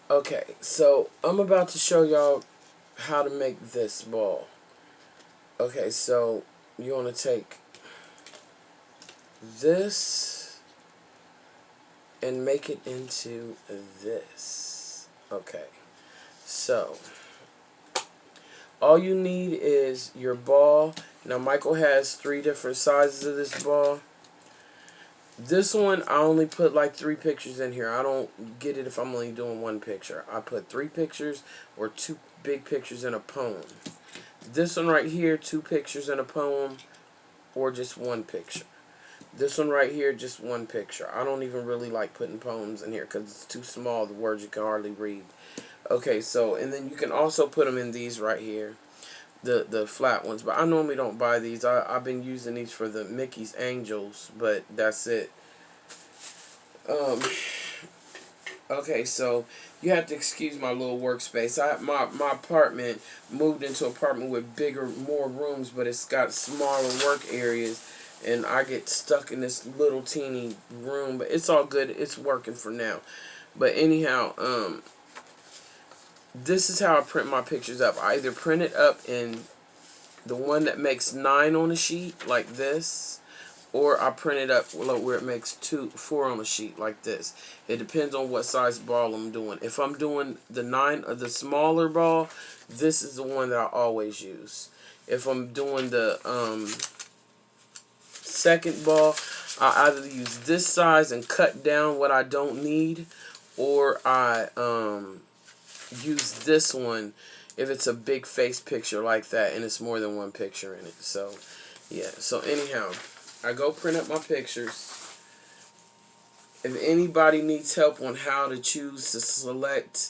Okay, so I'm about to show y'all how to make this ball. Okay, so you want to take this and make it into this. Okay, so all you need is your ball. Now Michael has 3 different sizes of this ball. This one, I only put like 3 pictures in here. I don't get it if I'm only doing 1 picture. I put 3 pictures or 2 big pictures in a poem. This one right here, 2 pictures in a poem or just 1 picture. This one right here, just 1 picture. I don't even really like putting poems in here because it's too small. The words you can hardly read. Okay, so, and then you can also put them in these right here. The flat ones, but I normally don't buy these. I've been using these for the Mickey's Angels, but that's it. Um, okay, so you have to excuse my little workspace. My apartment moved into an apartment with bigger, more rooms, but it's got smaller work areas, and I get stuck in this little teeny room. But it's all good. It's working for now. But anyhow, this is how I print my pictures up. I either print it up in the one that makes 9 on a sheet like this, or I print it up where it makes 4 on a sheet like this. It depends on what size ball I'm doing. If I'm doing the 9 or the smaller ball, this is the one that I always use. If I'm doing the second ball, I either use this size and cut down what I don't need, or I use this one if it's a big face picture like that and it's more than 1 picture in it. So yeah, so anyhow, I go print up my pictures. If anybody needs help on how to choose to select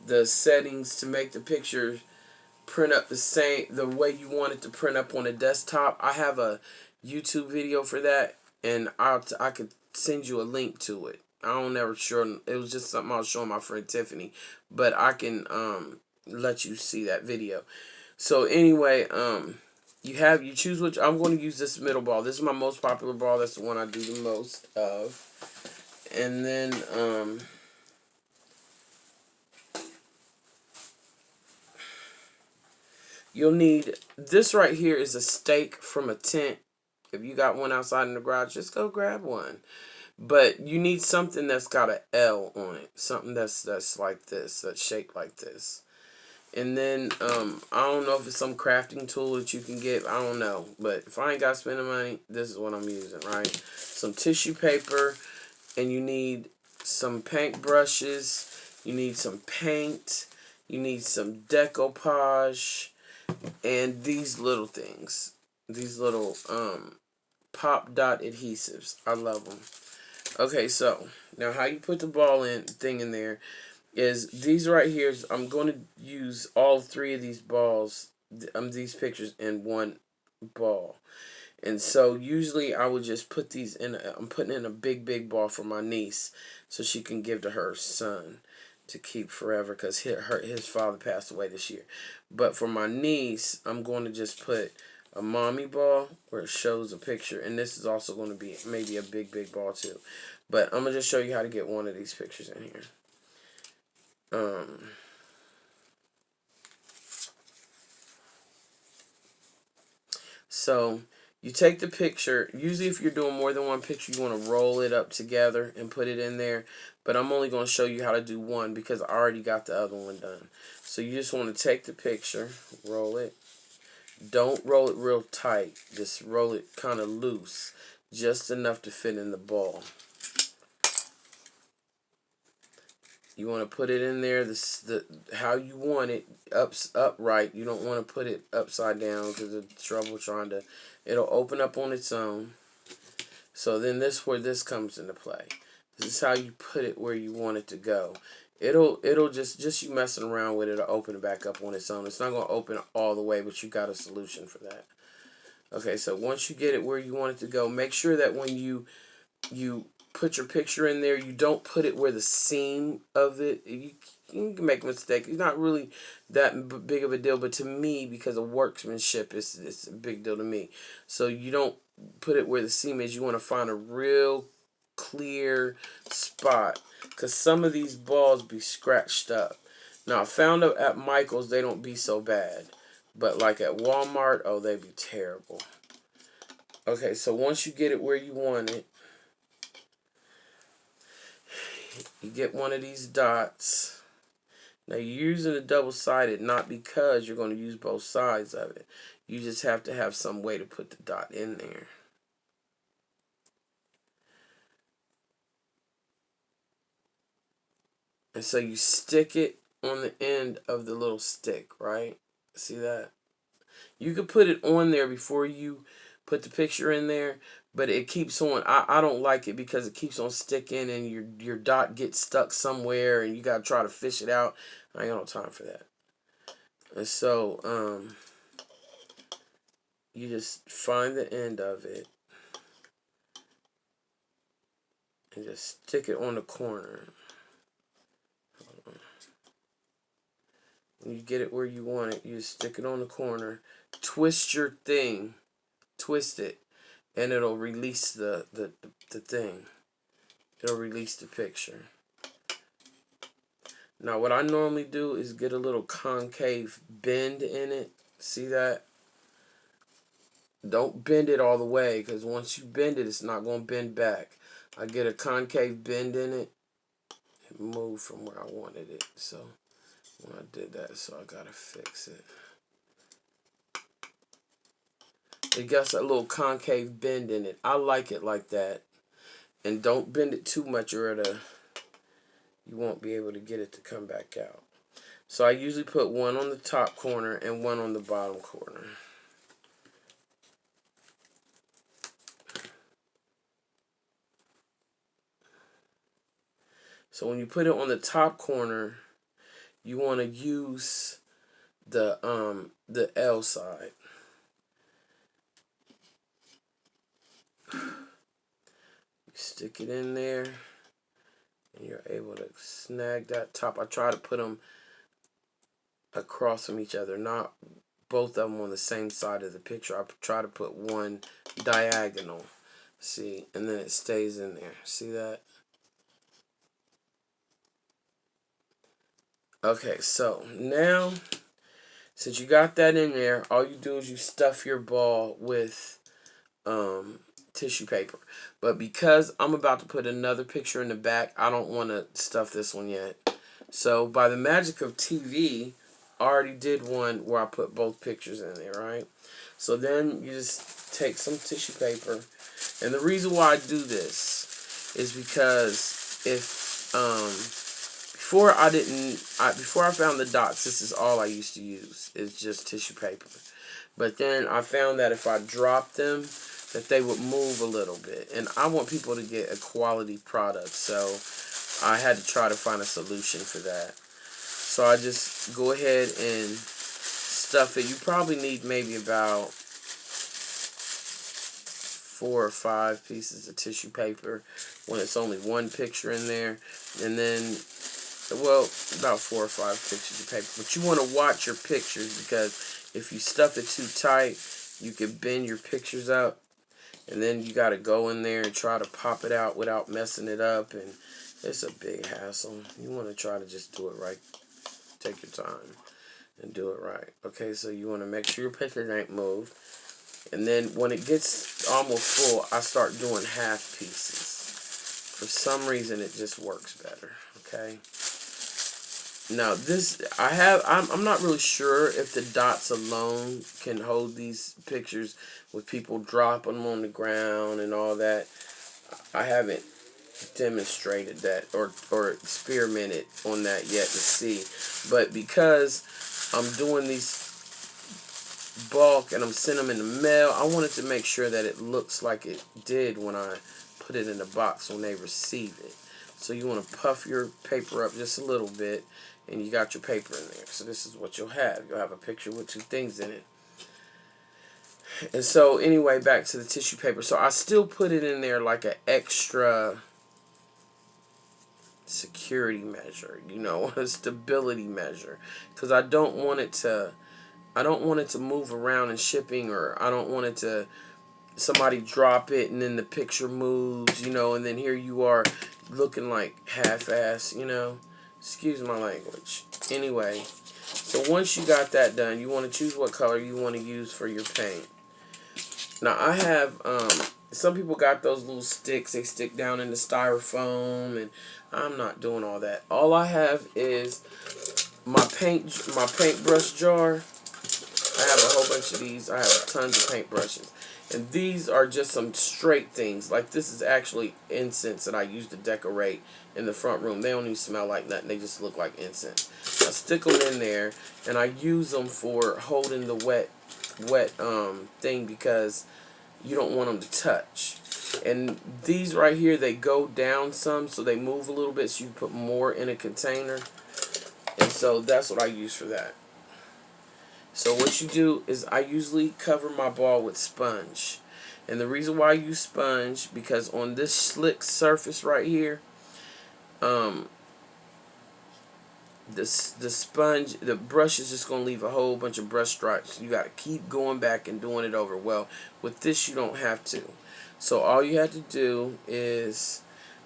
the settings to make the picture print up the way you want it to print up on a desktop, I have a YouTube video for that, and I could send you a link to it. I don't ever sure it was just something I was showing my friend Tiffany, but I can let you see that video. So anyway, you choose which. I'm going to use this middle ball. This is my most popular ball. That's the one I do the most of. And then you'll need this right here is a stake from a tent. If you got one outside in the garage, just go grab one. But you need something that's got an L on it. Something that's like this, that's shaped like this. And then, I don't know if it's some crafting tool that you can get. I don't know. But if I ain't got spending money, this is what I'm using, right? Some tissue paper. And you need some paint brushes. You need some paint. You need some decoupage. And these little things. These little, pop dot adhesives. I love them. Okay, so now how you put the ball thing in there is these right here. I'm going to use all 3 of these balls, these pictures in one ball. And so usually I would just put these in, I'm putting in a big ball for my niece so she can give to her son to keep forever because his father passed away this year. But for my niece, I'm going to just put a mommy ball where it shows a picture. And this is also going to be maybe a big ball too. But I'm going to just show you how to get one of these pictures in here. So you take the picture. Usually if you're doing more than 1 picture, you want to roll it up together and put it in there. But I'm only going to show you how to do one because I already got the other one done. So you just want to take the picture, roll it. Don't roll it real tight. Just roll it kind of loose. Just enough to fit in the ball. You want to put it in there how you want it, upright. You don't want to put it upside down because it's trouble trying to. It'll open up on its own. So then this is where this comes into play. This is how you put it where you want it to go. It'll just you messing around with it, it'll open it back up on its own. It's not going to open all the way, but you got a solution for that. Okay, so once you get it where you want it to go, make sure that when you put your picture in there, you don't put it where the seam of it. You can make a mistake. It's not really that big of a deal, but to me, because of workmanship, it's a big deal to me. So you don't put it where the seam is. You want to find a real clear spot, because some of these balls be scratched up. Now I found out at Michael's they don't be so bad, but like at Walmart, oh, they be terrible. Okay, so once you get it where you want it, you get one of these dots. Now you're using a double-sided not because you're going to use both sides of it. You just have to have some way to put the dot in there. And so you stick it on the end of the little stick, right? See that? You could put it on there before you put the picture in there, but it keeps on. I don't like it because it keeps on sticking and your dot gets stuck somewhere and you got to try to fish it out. I ain't got no time for that. And so, you just find the end of it and just stick it on the corner. When you get it where you want it, you just stick it on the corner. Twist your thing. Twist it. And it'll release the thing. It'll release the picture. Now what I normally do is get a little concave bend in it. See that? Don't bend it all the way, because once you bend it, it's not going to bend back. I get a concave bend in it. It moved from where I wanted it. So when I did that, so I got to fix it. It got that little concave bend in it. I like it like that. And don't bend it too much or you won't be able to get it to come back out. So I usually put one on the top corner and one on the bottom corner. So when you put it on the top corner, you want to use the L side. You stick it in there and you're able to snag that top. I try to put them across from each other, not both of them on the same side of the picture. I try to put one diagonal. See, and then it stays in there. See that? Okay, so now, since you got that in there, all you do is you stuff your ball with tissue paper. But because I'm about to put another picture in the back, I don't want to stuff this one yet. So by the magic of TV, I already did one where I put both pictures in there, right? So then you just take some tissue paper. And the reason why I do this is because if before I found the dots, this is all I used to use. It's just tissue paper. But then I found that if I dropped them, that they would move a little bit. And I want people to get a quality product. So I had to try to find a solution for that. So I just go ahead and stuff it. You probably need maybe about 4 or 5 pieces of tissue paper when it's only one picture in there. And then, well, about 4 or 5 pictures of paper. But you want to watch your pictures, because if you stuff it too tight, you can bend your pictures up. And then you got to go in there and try to pop it out without messing it up. And it's a big hassle. You want to try to just do it right. Take your time and do it right. Okay, so you want to make sure your picture ain't moved. And then when it gets almost full, I start doing half pieces. For some reason, it just works better. Okay. Now this, I'm not really sure if the dots alone can hold these pictures with people dropping them on the ground and all that. I haven't demonstrated that or experimented on that yet to see. But because I'm doing these bulk and I'm sending them in the mail, I wanted to make sure that it looks like it did when I put it in the box when they receive it. So you want to puff your paper up just a little bit, and you got your paper in there. So this is what you'll have. You'll have a picture with 2 things in it. And so anyway, back to the tissue paper. So I still put it in there like an extra security measure, you know, a stability measure, because I don't want it to move around in shipping, or I don't want it to somebody drop it and then the picture moves, you know, and then here you are looking like half-ass, you know. Excuse my language. Anyway, so once you got that done, you want to choose what color you want to use for your paint. Now I have, some people got those little sticks they stick down in the styrofoam, and I'm not doing all that. All I have is my paintbrush jar. I have a whole bunch of these. I have tons of paintbrushes. And these are just some straight things. Like this is actually incense that I use to decorate in the front room. They don't even smell like nothing. They just look like incense. I stick them in there and I use them for holding the wet thing because you don't want them to touch. And these right here, they go down some, so they move a little bit, so you put more in a container. And so that's what I use for that. So what you do is I usually cover my ball with sponge. And the reason why I use sponge, because on this slick surface right here, the sponge, the brush is just going to leave a whole bunch of brush stripes. You got to keep going back and doing it over. Well, with this you don't have to. So all you have to do is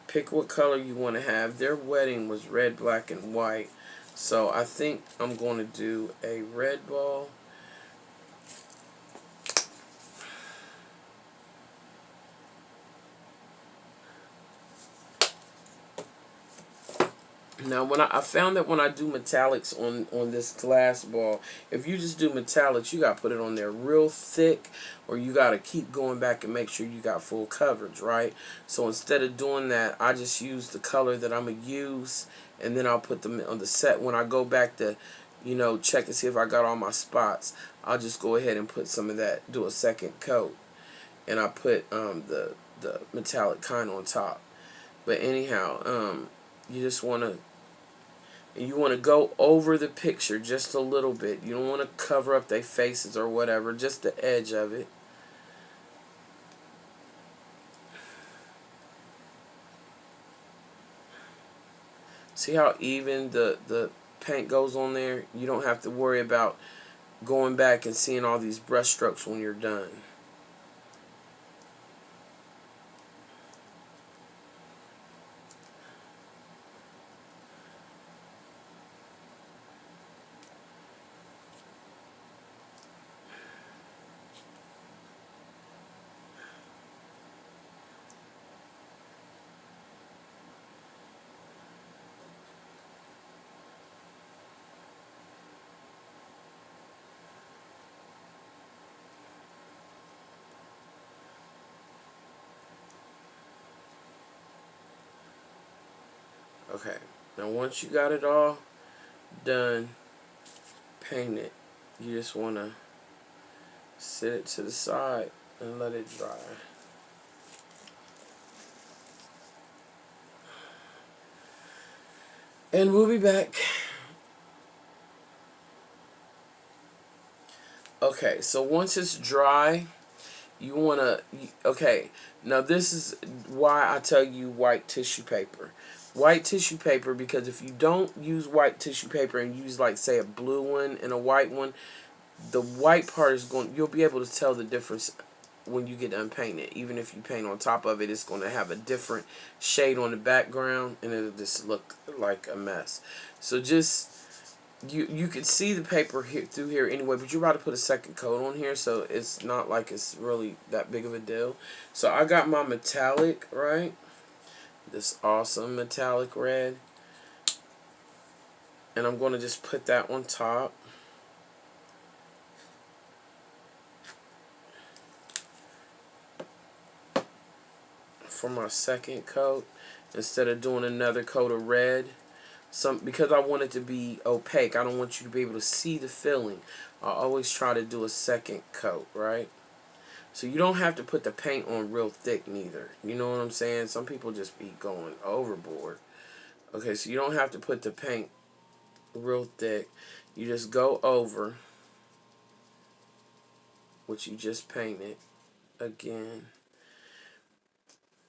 pick what color you want to have. Their wedding was red, black, and white. So I think I'm going to do a red ball. Now, when I found that when I do metallics on this glass ball, if you just do metallics, you got to put it on there real thick, or you got to keep going back and make sure you got full coverage, right? So instead of doing that, I just use the color that I'm going to use, and then I'll put them on the set. When I go back to, you know, check and see if I got all my spots, I'll just go ahead and put some of that, do a second coat, and I put the metallic kind on top. But anyhow, you just want to go over the picture just a little bit. You don't want to cover up their faces or whatever, just the edge of it. See how even the paint goes on there? You don't have to worry about going back and seeing all these brush strokes when you're done. Okay, now once you got it all done, paint it. You just want to set it to the side and let it dry. And we'll be back. Okay, so once it's dry, you want to, okay, now this is why I tell you white tissue paper. White tissue paper, because if you don't use white tissue paper and use, like, say, a blue one and a white one, the white part is going, you'll be able to tell the difference when you get done painting. Even if you paint on top of it, it's going to have a different shade on the background, and it'll just look like a mess. So just, you can see the paper here through here anyway, but you're about to put a second coat on here, so it's not like it's really that big of a deal. So I got my metallic, right? This awesome metallic red, and I'm going to just put that on top. For my second coat, instead of doing another coat of red, because I want it to be opaque, I don't want you to be able to see the filling. I always try to do a second coat, right? So you don't have to put the paint on real thick neither. You know what I'm saying? Some people just be going overboard. Okay, so you don't have to put the paint real thick. You just go over what you just painted again.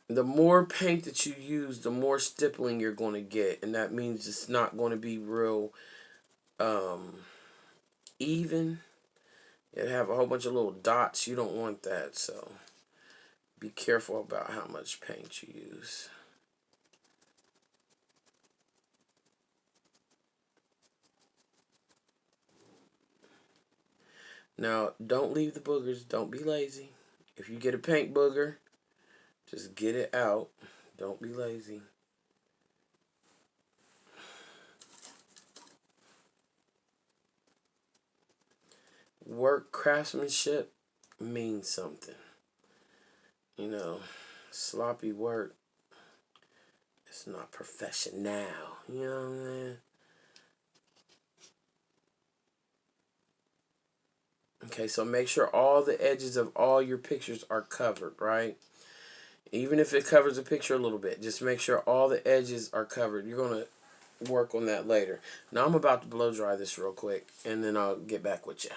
The more paint that you use, the more stippling you're going to get, and that means it's not going to be real even. It have a whole bunch of little dots. You don't want that, so Be careful about how much paint you use. Now, don't leave the boogers. Don't be lazy. If you get a paint booger, just get it out. Don't be lazy. Work craftsmanship means something. You know, sloppy work, it's not professional. You know what I mean? Okay, so make sure all the edges of all your pictures are covered, right? Even if it covers the picture a little bit, just make sure all the edges are covered. You're going to work on that later. Now I'm about to blow dry this real quick, and then I'll get back with you.